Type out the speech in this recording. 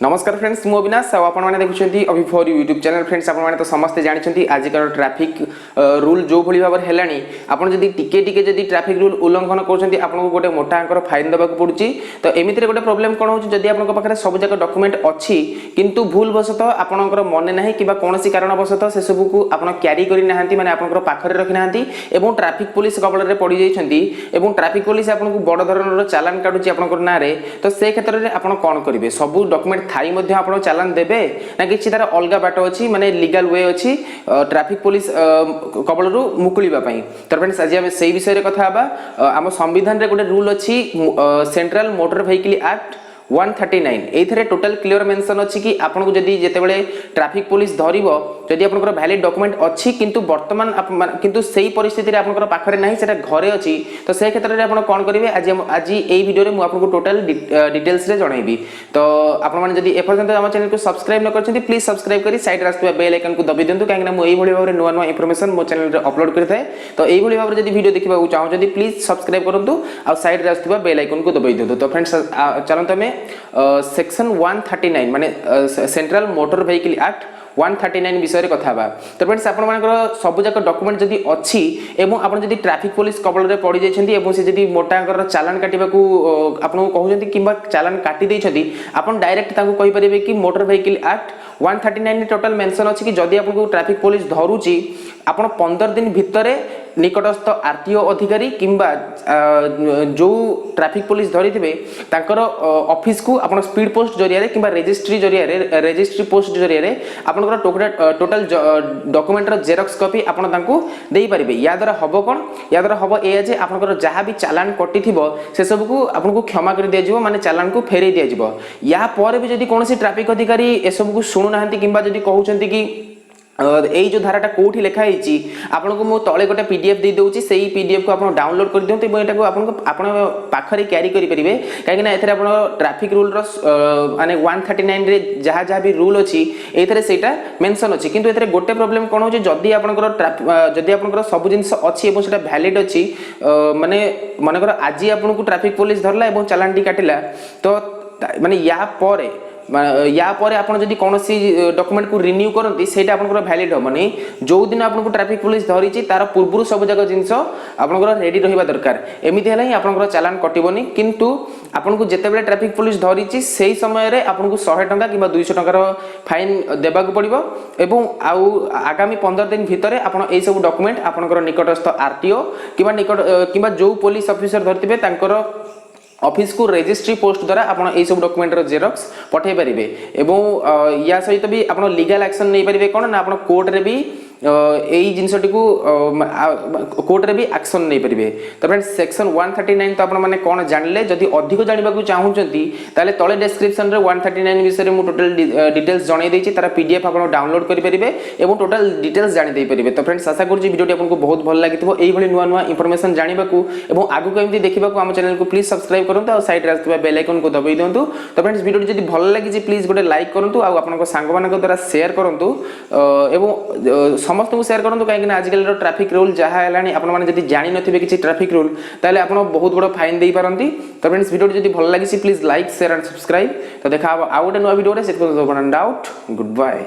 नमस्कार फ्रेंड्स मु अविनाश आपने देखुं अभी यूट्यूब चैनल फ्रेंड्स आपने तो समस्ते जानते आजिकल ट्रैफिक रूल जो भाई भाव है आपड़ जब टिके ट्रैफिक रूल उल्लंघन कर आपको गोटे मोटा आंकर फाइन देवा पड़ुची तो एमती गोटे प्रोब्लेम कौन हो जब आप पाखे सब जाक डॉक्यूमेंट अच्छी किंतु भूलवशतः आपंकर मन ना कि कौन कारणवशतः से सब को आप क्यारी करना माने आपंकर पाखरे रखी ना ट्रैफिक पुलिस कबल में पड़ जाइए ट्रैफिक पुलिस आपको बड़ धरण चालान काटुची आपंकर ना तो से क्षेत्र में आप कौन करेंगे सब डॉक्यूमेंट थाई मध्य आपण चालान देबे ना कि तार अलग बाट अच्छी माने लीगल वे अच्छी ट्रैफिक पुलिस कबल रु मुकुलिबा पई तर फ्रेंड्स आज हम सेही विषय रे कथा हबा हम संविधान रे गोटे रूल अच्छी सेंट्रल मोटर व्हीकल एक्ट 139 एथरे टोटल क्लियर मेंशन अछि कि आपन को जदी जेतेबेले ट्रैफिक पुलिस धरिबो जदी आपनकर वैलिड डॉक्यूमेंट अछि किंतु वर्तमान किंतु सेही परिस्थिति रे आपनकर पाखरे नाही सेटा घरे अछि तो से क्षेत्र रे आपन कोन करिवे आज एई वीडियो रे मु आपन को टोटल डिटेल्स रे जणाइबी तो आपन माने जदी एपर्यंत हम चैनल को सब्सक्राइब न करछंती प्लीज सब्सक्राइब करी साइड रास्ते बेल आइकन को दबि देंतु काहे ना मु एई भली भाबरे नुवा नुवा इंफॉर्मेशन मो चैनल रे अपलोड करथाय तो एई भली भाबरे जदी वीडियो देखिबा चाहो जदी प्लीज सब्सक्राइब करंतु आ साइड रास्ते बेल आइकन को दबि देंतु तो फ्रेंड्स चलंत हमें सेक्शन 139 माने सेंट्रल मोटर व्हीकल एक्ट 139 विषय रे कथा बा तो फ्रेंड्स आपण मानकर सब जाक डॉक्यूमेंट जदी अछि एवं आपण जदी ट्रैफिक पुलिस कबल रे पड़ी जाइछन्ती एवं से जदी मोटा कर चालान काटिबा को आपण कहउछन्ती किबा चालान काटी दैछन्ती आपण डायरेक्ट ताको कहि परिबे कि मोटर व्हीकल एक्ट 139 रे टोटल मेंशन अछि कि जदी आपन ट्रैफिक पुलिस धरुची आपण 15 दिन भितरे निकटस्थ आरटीओ अधिकारी किंबा जो ट्रैफिक पुलिस धरी थिबे ताकर ऑफिस को आपण स्पीड पोस्ट जरिया रे किंबा रजिस्ट्री पोस्ट जरिया रे आपण टोटल डॉक्यूमेंट रो जेरॉक्स कॉपी आपण तांको देई परिबे या द्वारा हबो कोन या द्वारा हबो ए जे आपण जहा भी चालान कटि थिबो से सब को आपण को क्षमा कर दिया जिवो माने चालान को फेरै दिया जिवो या पर भी जदी कोनोसी ट्रैफिक अधिकारी ए सब को सुनु नाहंती किंबा जदी कहउचंती कि एई जो धाराटा कोठी लेखा हिची आपन को मो तळे गोटे पीडीएफ दे दोउची सेही पीडीएफ को आपन डाउनलोड कर दियंते एटा को आपन पाखरे कैरी करि परिबे काहे ना एथरे आपन ट्रैफिक रूल रो माने 139 रे जहा भी रूल अछि एथरे सेटा मेंशन अछि किंतु एथरे गोटे प्रॉब्लम कोन हो जे जदी आपन सब जिंस अछि एबो सेटा वैलिड अछि माने मानकर आजि आपन को ट्रैफिक पुलिस धरला एबो चालान टी काटिला तो माने या परे आपण जदी कोनोसी डॉक्यूमेंट को रिन्यू करंती सेटा आपनकर वैलिड होबनी जो दिन आपनको ट्रैफिक पुलिस धरिची तार पूर्वरु सब जगह जिंस आपनकर रेडी रहिबा दरकार एमिति हला ही आपनकर चालान कटिबोनी किंतु आपनको जेतेबेले ट्रैफिक पुलिस धरिची सेही समय रे आपनको 100 टंका किबा 200 टंका रो फाइन देबा को पड़िबो एवं आउ आगामी 15 दिन भितरे आपण एई सब डॉक्यूमेंट आपनकर निकटस्थ आरटीओ किबा जो पुलिस ऑफिसर धरतिबे तांकर ऑफिस को रजिस्ट्री पोस्ट द्वारा आपण एई सब डॉक्यूमेंट रो जेरॉक्स पठै परिबे एवं या सहित भी आपण लीगल एक्शन नै परिबे कोन ना आपण कोर्ट रे भी एई जिंसटी को कोर्ट रे भी एक्शन नै परिबे तो फ्रेंड्स सेक्शन 139 तो आपण माने कोन जानले जदी अधिक जानिबा को चाहुचंती ताले तळे डिस्क्रिप्शन रे 139 विषय रे मु टोटल डिटेल्स जणाई देछि तारा पीडीएफ आपण डाउनलोड करि परिबे एवं टोटल डिटेल्स जानि देई परिबे तो फ्रेंड्स आशा करू जे वीडियोटी आपनको बहुत भल लागितबो एई भली नुवा नुवा इंफॉर्मेशन जानिबा को एवं आगु केमति देखिबा को हम चैनल को प्लीज सब्सक्राइब करंतु आ साइड रे आस्तबा बेल आइकन को दबाई दियंतु तो फ्रेंड्स वीडियोटी जदी भल लागि जे प्लीज गोटे लाइक करंतु आ आपनको सांग मानक द्वारा शेयर करंतु एवं समस्त को शेयर करंतु काहे कि आजकल ट्रैफिक रूल जहा हेलानी आपण माने जदी जानि नथिबे किछि ट्रैफिक रूल ताले आपण बहुत बड़ फाइन देई पारंती तो फ्रेंड्स वीडियो जदी भल लागि please like share and subscribe तो देखा आ गोटे नुवा वीडियो रे सेट को डाउट गुड बाय।